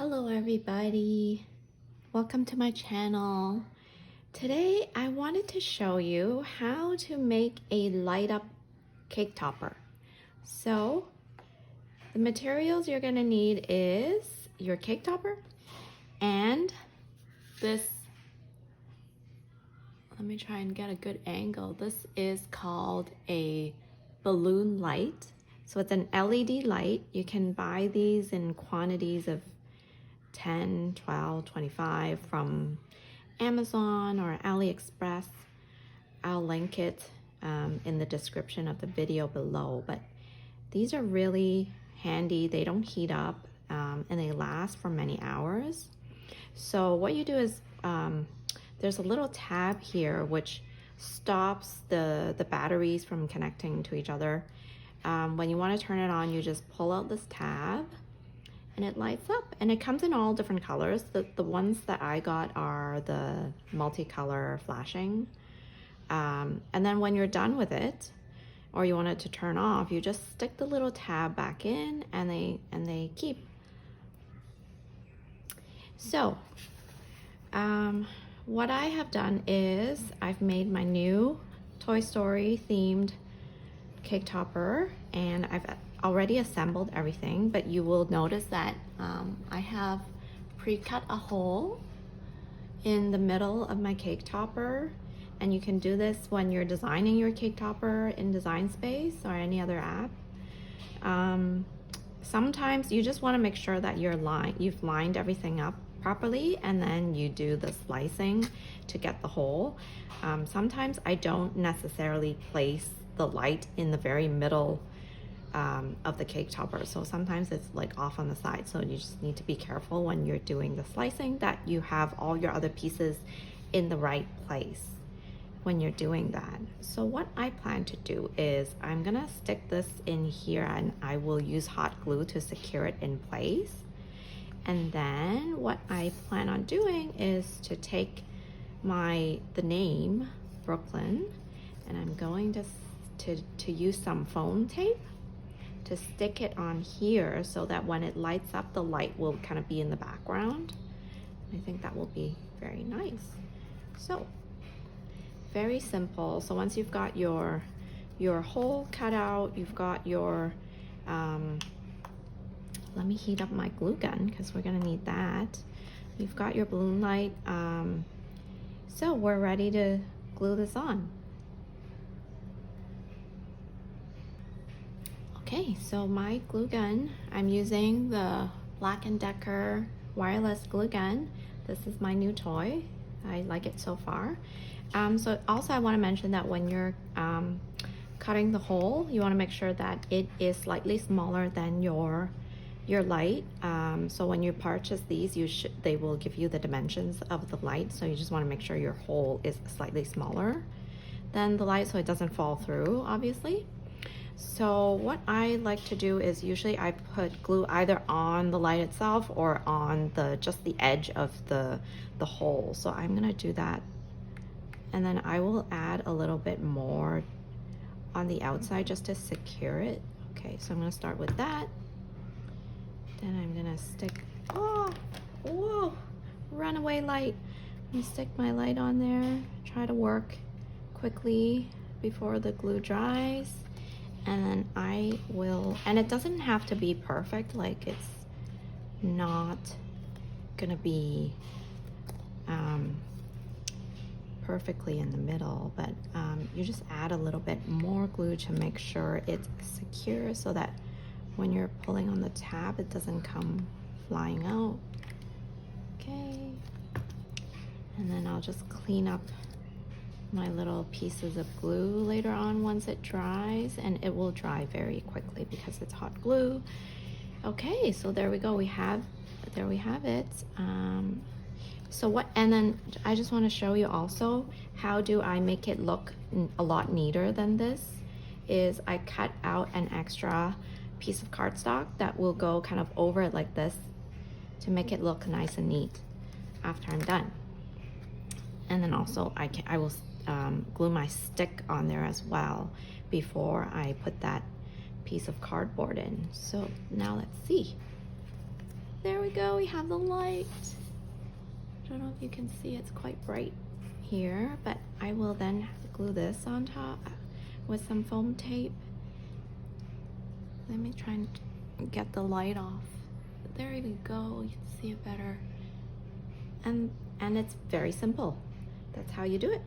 Hello everybody, welcome to my channel. Today I wanted to show you how to make a light up cake topper. So the materials you're going to need is your cake topper and this, let me try and get a good angle. This is called a balloon light. So it's an LED light. You can buy these in quantities of 10, 12, 25 from Amazon or AliExpress. I'll link it in the description of the video below, but these are really handy. They don't heat up and they last for many hours. So what you do is there's a little tab here which stops the batteries from connecting to each other. When you want to turn it on, you just pull out this tab and it lights up, and it comes in all different colors. The ones that I got are the multicolor flashing. And then when you're done with it, or you want it to turn off, you just stick the little tab back in and they keep. So what I have done is I've made my new Toy Story themed cake topper, and I've already assembled everything, but you will notice that I have pre-cut a hole in the middle of my cake topper, and you can do this when you're designing your cake topper in Design Space or any other app. Sometimes you just want to make sure that you've lined everything up properly, and then you do the slicing to get the hole. Sometimes I don't necessarily place the light in the very middle of the cake topper, so sometimes it's like off on the side, so you just need to be careful when you're doing the slicing that you have all your other pieces in the right place when you're doing that. So what I plan to do is I'm gonna stick this in here, and I will use hot glue to secure it in place. And then what I plan on doing is to take the name Brooklyn, and I'm going to use some foam tape to stick it on here so that when it lights up, the light will kind of be in the background. I think that will be very nice. So very simple. So once you've got your hole cut out, you've got your let me heat up my glue gun because we're gonna need that. You've got your balloon light, so we're ready to glue this on. Okay, so my glue gun, I'm using the BLACK+DECKER wireless glue gun. This is my new toy. I like it so far. So also I want to mention that when you're cutting the hole, you want to make sure that it is slightly smaller than your light. So when you purchase these, they will give you the dimensions of the light. So you just want to make sure your hole is slightly smaller than the light so it doesn't fall through, obviously. So what I like to do is usually I put glue either on the light itself or on just the edge of the hole. So I'm gonna do that, and then I will add a little bit more on the outside just to secure it. Okay, so I'm gonna start with that. Then I'm gonna stick, whoa, runaway light. I'm gonna stick my light on there, try to work quickly before the glue dries. And then I will, and it doesn't have to be perfect, like it's not gonna be perfectly in the middle, but you just add a little bit more glue to make sure it's secure so that when you're pulling on the tab, it doesn't come flying out. Okay, and then I'll just clean up my little pieces of glue later on once it dries, and it will dry very quickly because it's hot glue. Okay, so there we go. There we have it. And then I just want to show you also how do I make it look a lot neater than this. Is I cut out an extra piece of cardstock that will go kind of over it like this to make it look nice and neat after I'm done. And then also I will glue my stick on there as well before I put that piece of cardboard in. So now let's see. There we go, we have the light. I don't know if you can see, it's quite bright here, but I will then glue this on top with some foam tape. Let me try and get the light off. There we go, you can see it better. And it's very simple. That's how you do it.